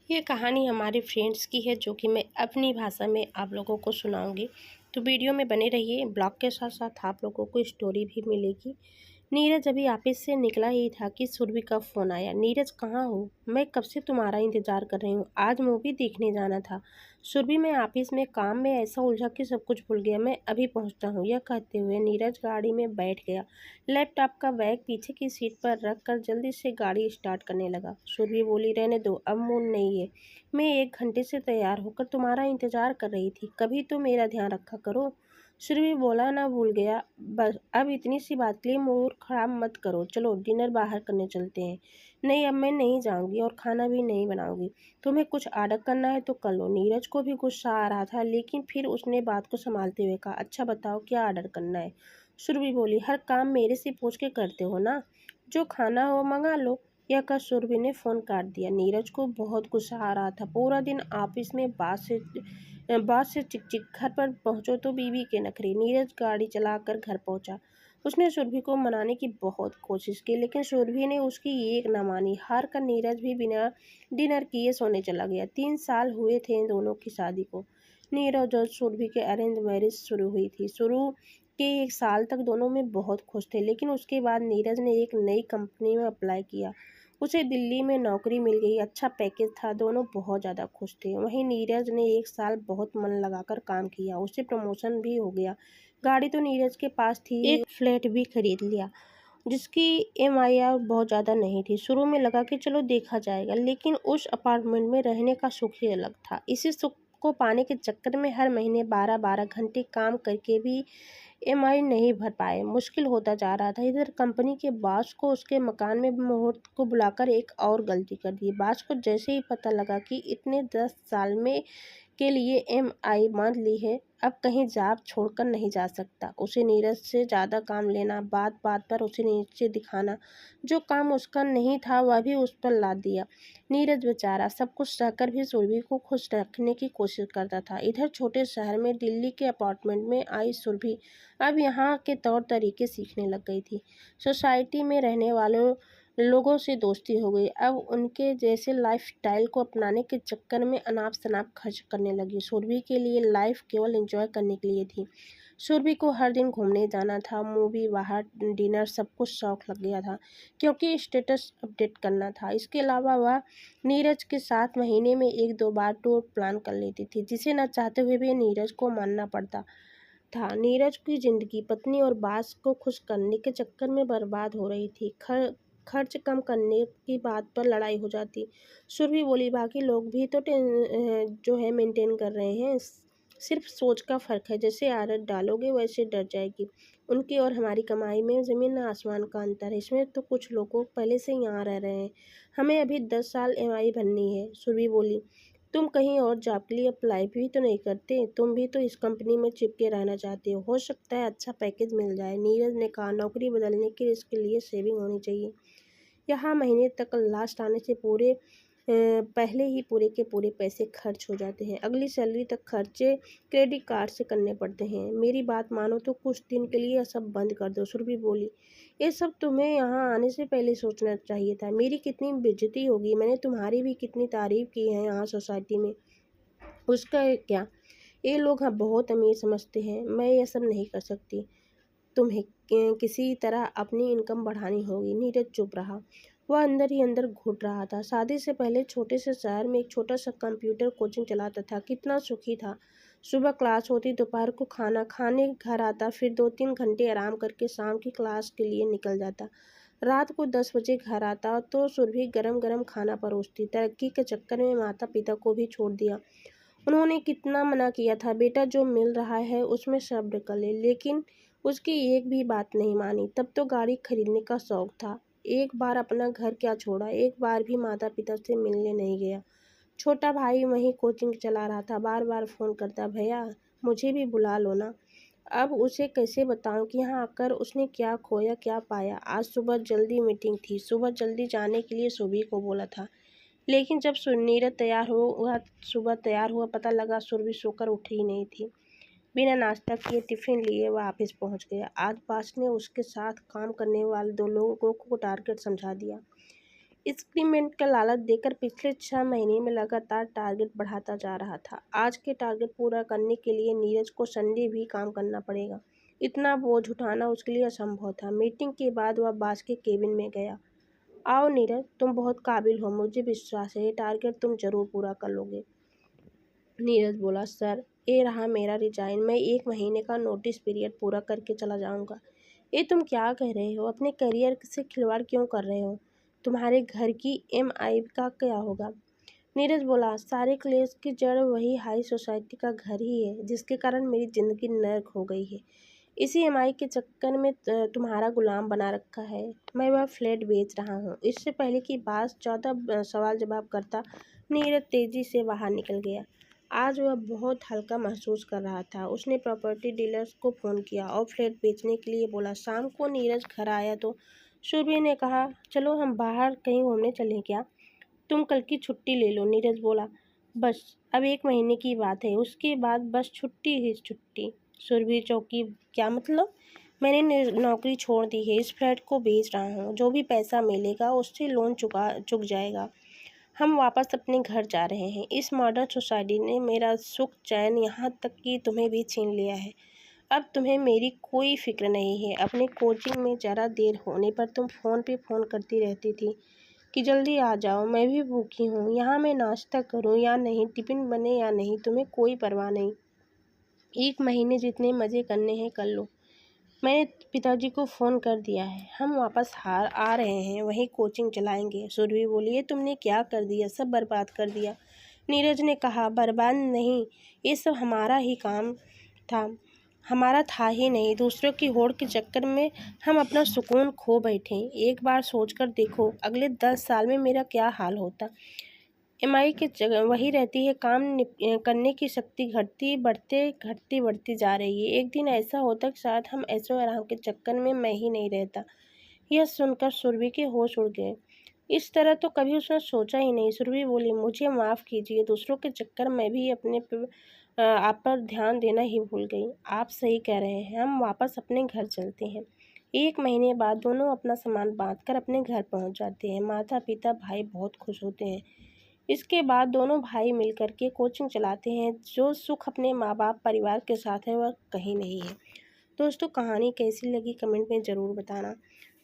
ये कहानी हमारे फ्रेंड्स की है जो कि मैं अपनी भाषा में आप लोगों को सुनाऊंगी। तो वीडियो में बने रहिए। ब्लॉग के साथ साथ आप लोगों को स्टोरी भी मिलेगी। नीरज अभी ऑफिस से निकला ही था कि सुरभि का फ़ोन आया। नीरज कहाँ हो? मैं कब से तुम्हारा इंतज़ार कर रही हूँ। आज मूवी देखने जाना था। सुरभि मैं ऑफिस में काम में ऐसा उलझा कि सब कुछ भूल गया। मैं अभी पहुँचता हूँ। यह कहते हुए नीरज गाड़ी में बैठ गया। लैपटॉप का बैग पीछे की सीट पर रख कर जल्दी से गाड़ी स्टार्ट करने लगा। सुरभि बोली, रहने दो, अब मूड नहीं है। मैं 1 घंटे से तैयार होकर तुम्हारा इंतज़ार कर रही थी। कभी तो मेरा ध्यान रखा करो। सुरभि बोला, ना भूल गया। बस अब इतनी सी बात के लिए मूड खराब मत करो। चलो डिनर बाहर करने चलते हैं। नहीं, अब मैं नहीं जाऊंगी और खाना भी नहीं बनाऊंगी। तुम्हें कुछ ऑर्डर करना है तो कर लो। नीरज को भी गुस्सा आ रहा था, लेकिन फिर उसने बात को संभालते हुए कहा, अच्छा बताओ क्या ऑर्डर करना है। सुरभि बोली, हर काम मेरे से पूछ के करते हो ना। जो खाना हो मंगा लो। यह कर सुरभि ने फ़ोन काट दिया। नीरज को बहुत गुस्सा आ रहा था। पूरा दिन ऑफिस में बात से चिक घर पर पहुंचो तो बीवी के नखरे। नीरज गाड़ी चलाकर घर पहुंचा। उसने सुरभि को मनाने की बहुत कोशिश की, लेकिन सुरभि ने उसकी एक न मानी। हार कर नीरज भी बिना डिनर किए सोने चला गया। 3 साल हुए थे इन दोनों की शादी को। नीरज और सुरभि के अरेंज मैरिज शुरू हुई थी। शुरू के 1 साल तक दोनों में बहुत खुश थे, लेकिन उसके बाद नीरज ने एक नई कंपनी में अप्लाई किया। उसे दिल्ली में नौकरी मिल गई। अच्छा पैकेज था। दोनों बहुत ज़्यादा खुश थे। वहीं नीरज ने 1 साल बहुत मन लगाकर काम किया। उसे प्रमोशन भी हो गया। गाड़ी तो नीरज के पास थी। एक फ्लैट भी खरीद लिया जिसकी ईएमआई बहुत ज़्यादा नहीं थी। शुरू में लगा कि चलो देखा जाएगा, लेकिन उस अपार्टमेंट में रहने का सुख ही अलग था। इसी सुख को पाने के चक्कर में हर महीने 12-12 घंटे काम करके भी ईएमआई नहीं भर पाए। मुश्किल होता जा रहा था। इधर कंपनी के बॉस को उसके मकान में मुहूर्त को बुलाकर एक और गलती कर दी। बॉस को जैसे ही पता लगा कि इतने 10 साल में के लिए ईएमआई मान ली है, अब कहीं जॉब छोड़कर नहीं जा सकता। उसे नीरज से ज़्यादा काम लेना, बात बात पर उसे नीचे दिखाना। जो काम उसका नहीं था वह भी उस पर लाद दिया। नीरज बेचारा सब कुछ सहकर भी सुरभि को खुश रखने की कोशिश करता था। इधर छोटे शहर में दिल्ली के अपार्टमेंट में आई सुरभि अब यहाँ के तौर तरीके सीखने लग गई थी। सोसाइटी में रहने वालों लोगों से दोस्ती हो गई। अब उनके जैसे लाइफस्टाइल को अपनाने के चक्कर में अनाप शनाप खर्च करने लगी। सुरभि के लिए लाइफ केवल एंजॉय करने के लिए थी। सुरभि को हर दिन घूमने जाना था, मूवी, बाहर डिनर, सब कुछ शौक लग गया था, क्योंकि स्टेटस अपडेट करना था। इसके अलावा वह नीरज के साथ महीने में 1-2 बार टूर प्लान कर लेती थी, जिसे न चाहते हुए भी नीरज को मानना पड़ता था। नीरज की जिंदगी पत्नी और बास को खुश करने के चक्कर में बर्बाद हो रही थी। खर्च कम करने की बात पर लड़ाई हो जाती। सुरभि बोली, बाकी लोग भी तो जो है मेंटेन कर रहे हैं। सिर्फ सोच का फ़र्क है। जैसे आदत डालोगे वैसे डर जाएगी। उनकी और हमारी कमाई में ज़मीन आसमान का अंतर है। इसमें तो कुछ लोग पहले से यहाँ रह रहे हैं। हमें अभी 10 साल ईएमआई भरनी है। सुरभि बोली, तुम कहीं और जॉब के लिए अप्लाई भी तो नहीं करते। तुम भी तो इस कंपनी में चिपके रहना चाहते हो सकता है अच्छा पैकेज मिल जाए। नीरज ने कहा, नौकरी बदलने के इसके लिए सेविंग होनी चाहिए। यहाँ महीने तक लास्ट आने से पहले ही पूरे के पूरे पैसे खर्च हो जाते हैं। अगली सैलरी तक खर्चे क्रेडिट कार्ड से करने पड़ते हैं। मेरी बात मानो तो कुछ दिन के लिए सब बंद कर दो। सुरभि बोली, ये सब तुम्हें यहाँ आने से पहले सोचना चाहिए था। मेरी कितनी बेइज्जती होगी। मैंने तुम्हारी भी कितनी तारीफ की है यहाँ सोसाइटी में। उसका क्या, ये लोग हाँ बहुत अमीर समझते हैं। मैं ये सब नहीं कर सकती। तुम्हें किसी तरह अपनी इनकम बढ़ानी होगी। नीरज चुप रहा। वह अंदर ही अंदर घुट रहा था। शादी से पहले छोटे से शहर में एक छोटा सा कंप्यूटर कोचिंग चलाता था। कितना सुखी था। सुबह क्लास होती, दोपहर को खाना खाने घर आता, फिर 2-3 घंटे आराम करके शाम की क्लास के लिए निकल जाता। रात को 10 बजे घर आता तो सुरभि गरम गरम खाना परोसती। तरक्की के चक्कर में माता पिता को भी छोड़ दिया। उन्होंने कितना मना किया था, बेटा जो मिल रहा है उसमें सब्र कर ले, लेकिन उसकी एक भी बात नहीं मानी। तब तो गाड़ी खरीदने का शौक था। एक बार अपना घर क्या छोड़ा, एक बार भी माता पिता से मिलने नहीं गया। छोटा भाई वहीं कोचिंग चला रहा था। बार बार फ़ोन करता, भैया मुझे भी बुला लो ना। अब उसे कैसे बताऊं कि यहाँ आकर उसने क्या खोया क्या पाया। आज सुबह जल्दी मीटिंग थी। सुबह जल्दी जाने के लिए सुबह को बोला था, लेकिन जब नीरज सुबह तैयार हुआ, पता लगा सुरभि सोकर उठी ही नहीं थी। बिना नाश्ता किए टिफिन लिए वह ऑफिस पहुंच गया। आज बॉस ने उसके साथ काम करने वाले 2 लोगों को टारगेट समझा दिया। इंक्रीमेंट का लालच देकर पिछले 6 महीने में लगातार टारगेट बढ़ाता जा रहा था। आज के टारगेट पूरा करने के लिए नीरज को संडे भी काम करना पड़ेगा। इतना बोझ उठाना उसके लिए असंभव था। मीटिंग के बाद वह बास के केबिन में गया। आओ नीरज, तुम बहुत काबिल हो, मुझे विश्वास है ये टारगेट तुम जरूर पूरा कर लोगे। नीरज बोला, सर ये रहा मेरा रिजाइन, मैं 1 महीने का नोटिस पीरियड पूरा करके चला जाऊंगा। ये तुम क्या कह रहे हो? अपने करियर से खिलवाड़ क्यों कर रहे हो? तुम्हारे घर की EMI का क्या होगा? नीरज बोला, सारे क्लेश की जड़ वही हाई सोसाइटी का घर ही है जिसके कारण मेरी ज़िंदगी नर्क हो गई है। इसी EMI के चक्कर में तुम्हारा गुलाम बना रखा है। मैं वह फ्लैट बेच रहा हूँ। इससे पहले कि बास ज़्यादा सवाल जवाब करता, नीरज तेज़ी से बाहर निकल गया। आज वह बहुत हल्का महसूस कर रहा था। उसने प्रॉपर्टी डीलर्स को फ़ोन किया और फ्लैट बेचने के लिए बोला। शाम को नीरज घर आया तो सुरभि ने कहा, चलो हम बाहर कहीं घूमने चलें क्या? तुम कल की छुट्टी ले लो। नीरज बोला, बस अब 1 महीने की बात है, उसके बाद बस छुट्टी ही छुट्टी। सुरभि चौंकी, क्या मतलब? मैंने नौकरी छोड़ दी है, इस फ्लैट को बेच रहा हूँ, जो भी पैसा मिलेगा उससे लोन चुक जाएगा। हम वापस अपने घर जा रहे हैं। इस मॉडर्न सोसाइटी ने मेरा सुख चैन, यहाँ तक कि तुम्हें भी छीन लिया है। अब तुम्हें मेरी कोई फिक्र नहीं है। अपने कोचिंग में ज़रा देर होने पर तुम फ़ोन पे फ़ोन करती रहती थी कि जल्दी आ जाओ, मैं भी भूखी हूँ, यहाँ मैं नाश्ता करूँ या नहीं, टिफ़िन बने या नहीं, तुम्हें कोई परवाह नहीं। 1 महीने जितने मज़े करने हैं कर लो। मैंने पिताजी को फ़ोन कर दिया है, हम वापस आ रहे हैं, वहीं कोचिंग चलाएंगे। सुरभि बोली, ये तुमने क्या कर दिया? सब बर्बाद कर दिया। नीरज ने कहा, बर्बाद नहीं, ये सब हमारा ही काम था। हमारा था ही नहीं, दूसरों की होड़ के चक्कर में हम अपना सुकून खो बैठे। एक बार सोचकर देखो, अगले 10 साल में मेरा क्या हाल होता। EMI की जगह वही रहती है, करने की शक्ति घटती बढ़ती जा रही है। एक दिन ऐसा होता कि शायद हम ऐशो आराम के चक्कर में मैं ही नहीं रहता। यह सुनकर सुरभि के होश उड़ गए। इस तरह तो कभी उसने सोचा ही नहीं। सुरभि बोली, मुझे माफ़ कीजिए, दूसरों के चक्कर में भी आप पर ध्यान देना ही भूल गई। आप सही कह रहे हैं, हम वापस अपने घर चलते हैं। 1 महीने बाद दोनों अपना सामान बांधकर अपने घर पहुंच जाते हैं। माता पिता भाई बहुत खुश होते हैं। इसके बाद दोनों भाई मिलकर के कोचिंग चलाते हैं। जो सुख अपने माँ बाप परिवार के साथ है वह कहीं नहीं है। दोस्तों, कहानी कैसी लगी कमेंट में ज़रूर बताना।